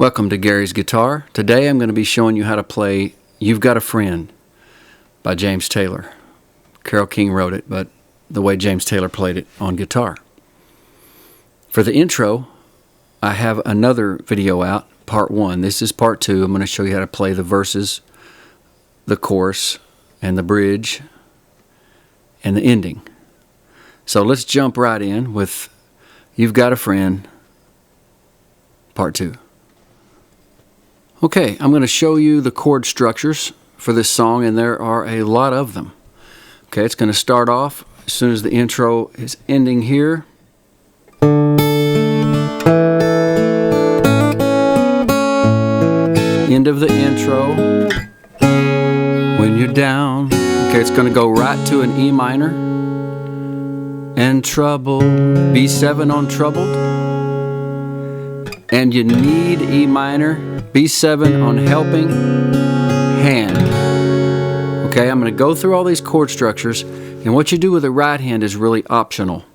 Welcome to Gary's Guitar. Today I'm going to be showing you how to play You've Got a Friend by James Taylor. Carole King wrote it, but the way James Taylor played it on guitar. For the intro, I have another video out, part 1. This is part 2. I'm going to show you how to play the verses, the chorus, and the bridge, and the ending. So let's jump right in with You've Got a Friend, part 2. Okay, I'm going to show you the chord structures for this song, and there are a lot of them. Okay, it's going to start off as soon as the intro is ending here. End of the intro. When you're down. Okay, it's going to go right to an E minor. And trouble. B7 on troubled. And you need E minor, B7 on helping hand. Okay, I'm going to go through all these chord structures, and what you do with the right hand is really optional.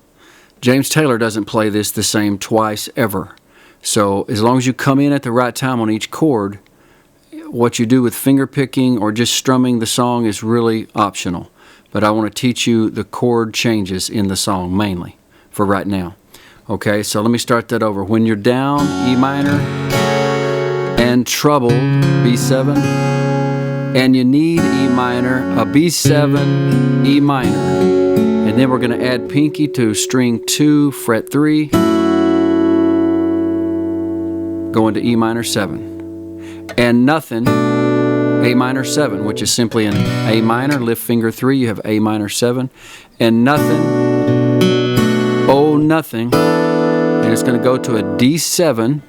James Taylor doesn't play this the same twice ever. So as long as you come in at the right time on each chord, what you do with finger picking or just strumming the song is really optional. But I want to teach you the chord changes in the song mainly for right now. Okay, so let me start that over. When you're down, E minor, and troubled, B7, and you need E minor, a B7, E minor. And then we're going to add pinky to string 2, fret 3, going to E minor 7. And nothing, A minor 7, which is simply an A minor, lift finger 3, you have A minor 7, and nothing, oh nothing, and it's going to go to a D7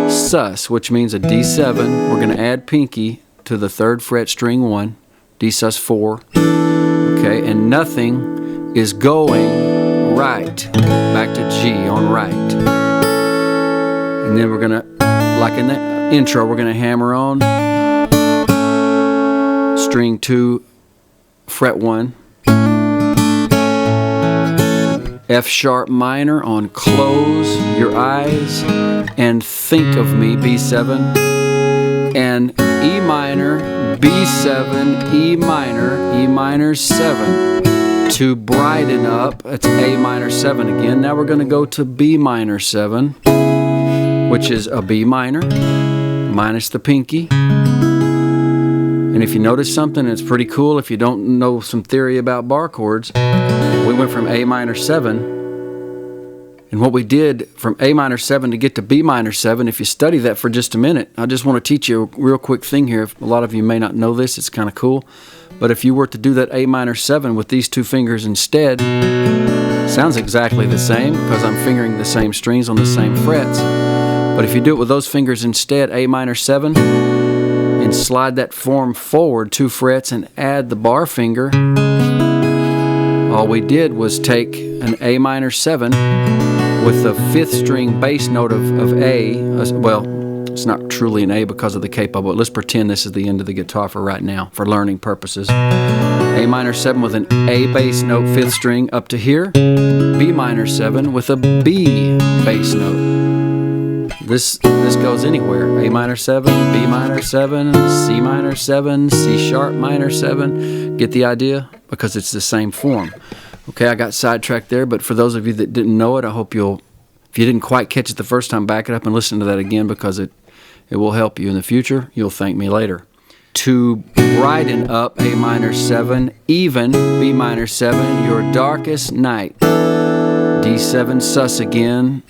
sus, which means a D7. We're going to add pinky to the 3rd fret, string 1, D sus 4. Okay, and nothing is going right, back to G on right. And then we're going to, like in the intro, we're going to hammer on string 2, fret 1. F sharp minor on close your eyes and think of me, B7, and E minor, B7, E minor 7 to brighten up. It's A minor 7 again. Now we're going to go to B minor 7, which is a B minor minus the pinky. And if you notice something, it's pretty cool. If you don't know some theory about bar chords, we went from A minor 7, and what we did from A minor 7 to get to B minor 7, if you study that for just a minute, I just want to teach you a real quick thing here. A lot of you may not know this, it's kind of cool. But if you were to do that A minor 7 with these 2 fingers instead, sounds exactly the same because I'm fingering the same strings on the same frets. But if you do it with those fingers instead, A minor 7, and slide that form forward 2 frets and add the bar finger, all we did was take an A minor 7 with the 5th string bass note of A. Well, it's not truly an A because of the capo, but let's pretend this is the end of the guitar for right now, for learning purposes. A minor 7 with an A bass note, 5th string up to here. B minor 7 with a B bass note. This goes anywhere. A minor 7, B minor 7, C minor 7, C sharp minor 7. Get the idea? Because it's the same form. Okay, I got sidetracked there, but for those of you that didn't know it, I hope you'll, if you didn't quite catch it the first time, back it up and listen to that again because it will help you in the future. You'll thank me later. To brighten up A minor 7, even B minor 7, your darkest night. D7 sus again.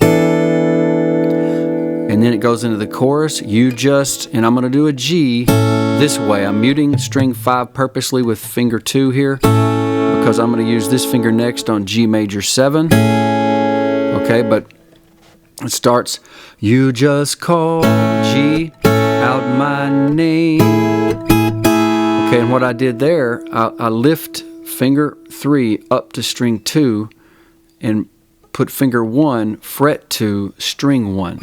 And then it goes into the chorus. You just, and I'm going to do a G this way. I'm muting string 5 purposely with finger 2 here because I'm going to use this finger next on G major 7. Okay, but it starts, you just call G out my name. Okay, and what I did there, I lift finger 3 up to string 2 and put finger 1, fret 2, string 1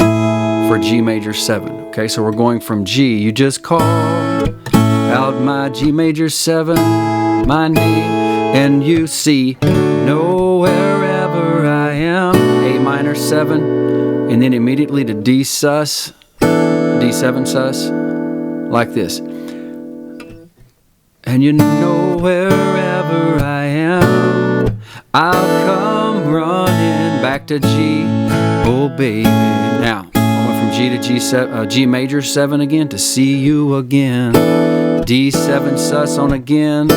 for G major 7. Okay, so we're going from G, you just call out my G major 7, my name, and you see, know wherever I am, A minor 7, and then immediately to D sus, D7 sus, like this. And you know wherever I am, I'll come running back to G, oh baby. Now, I went from G to G major 7 again, to see you again. D7 sus on again.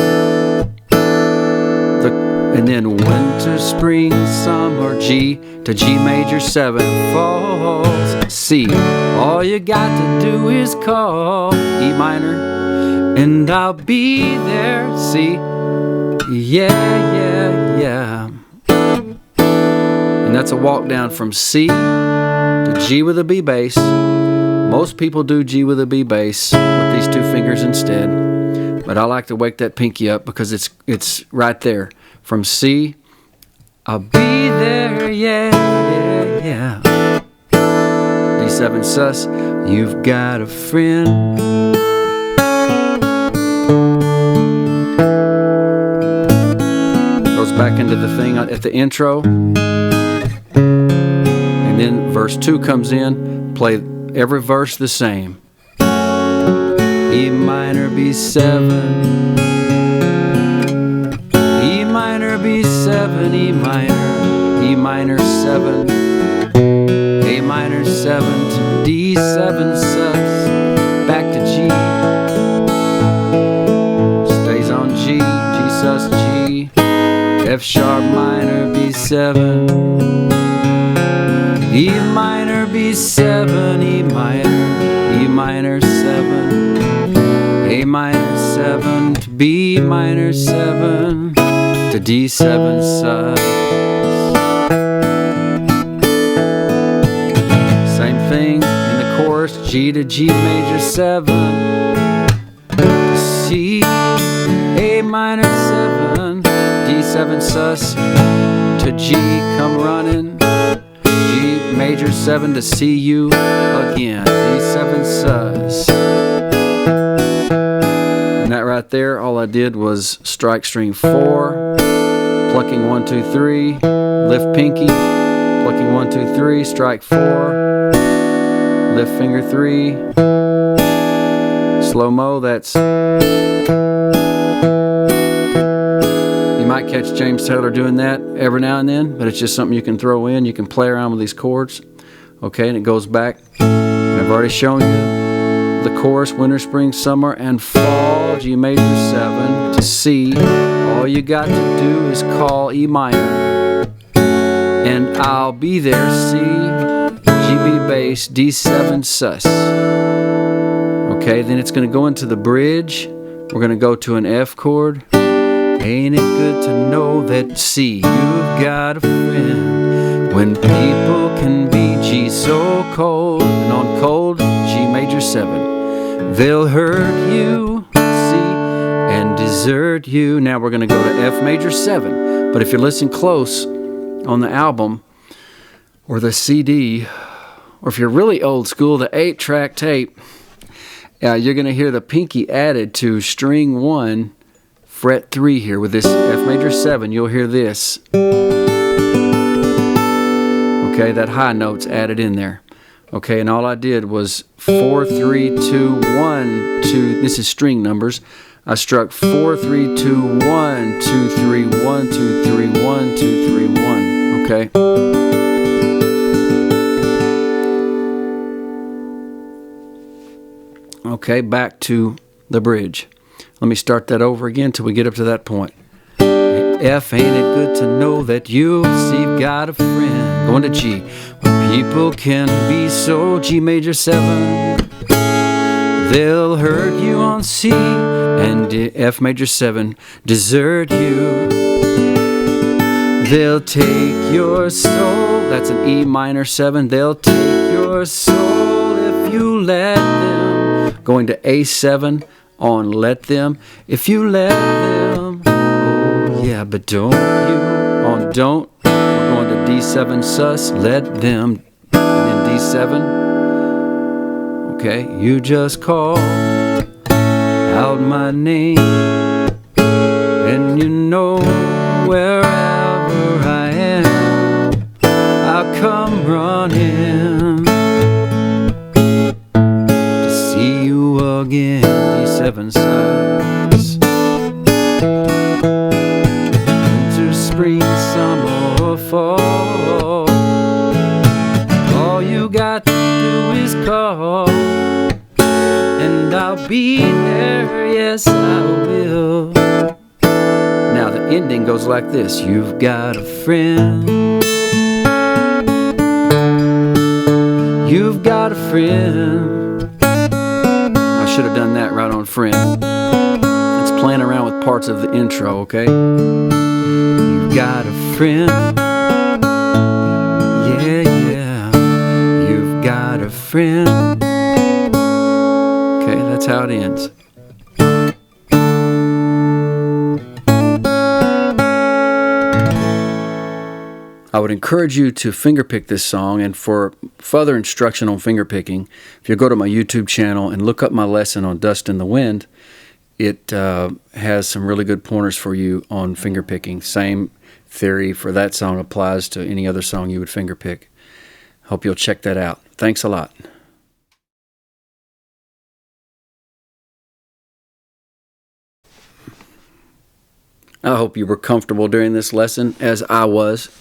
And then winter, spring, summer, G to G major 7 falls, C. All you got to do is call E minor, and I'll be there, C. Yeah. And that's a walk down from C to G with a B bass. Most people do G with a B bass with these two fingers instead. But I like to wake that pinky up because it's right there. From C, I'll be there, yeah. D7 sus, you've got a friend. Goes back into the thing at the intro. And then verse 2 comes in, play every verse the same. E minor, B7. B7, E minor 7, A minor 7 to D7 sus, back to G, stays on G, G sus G, F sharp minor B7, E minor B7, E minor 7, A minor 7 to B minor 7, to D7 sus. Same thing in the chorus, G to G major 7, to C, A minor 7, D7 sus, to G, come running, G major 7 to see you again, D7 sus. And that right there, all I did was strike string 4, plucking 1, 2, 3, lift pinky, plucking 1, 2, 3, strike 4, lift finger 3, slow-mo, that's... You might catch James Taylor doing that every now and then, but it's just something you can throw in. You can play around with these chords, okay, and it goes back. And I've already shown you the chorus, winter, spring, summer, and fall, G major 7 to C. All you got to do is call E minor, and I'll be there, C, G, B bass, D7 sus. Okay, then it's going to go into the bridge. We're going to go to an F chord. Ain't it good to know that, C, you've got a friend, when people can be G so cold, and on cold, G major 7. They'll hurt you, C, and desert you. Now we're going to go to F major 7. But if you're listening close on the album or the CD, or if you're really old school, the 8-track tape, you're going to hear the pinky added to string 1, fret 3 here with this F major 7. You'll hear this. Okay, that high note's added in there. Okay, and all I did was 4, 3, 2, 1, 2. This is string numbers. I struck 4, 3, 2, 1, 2, 3, 1, 2, 3, 1, 2, 3, 1. Okay. Okay, back to the bridge. Let me start that over again till we get up to that point. F, ain't it good to know that you've got a friend. Going to G. When people can be so, G major 7. They'll hurt you on C, and F major 7, desert you. They'll take your soul, that's an E minor 7. They'll take your soul if you let them. Going to A7 on let them. If you let them, oh yeah, but don't you. On don't, we're going to D7 sus, let them, and then D7. Okay, you just call out my name, and you know wherever I am, I'll come running seven sides. Winter, spring, summer, or fall, all you got to do is call, and I'll be there, yes I will. Now the ending goes like this. You've got a friend. You've got a friend. I should have done that right on friend. It's playing around with parts of the intro, okay? You've got a friend. Yeah, yeah. You've got a friend. Okay, that's how it ends. I would encourage you to fingerpick this song, and for further instruction on fingerpicking, if you go to my YouTube channel and look up my lesson on Dust in the Wind, it has some really good pointers for you on fingerpicking. Same theory for that song applies to any other song you would fingerpick. Hope you'll check that out. Thanks a lot. I hope you were comfortable during this lesson, as I was.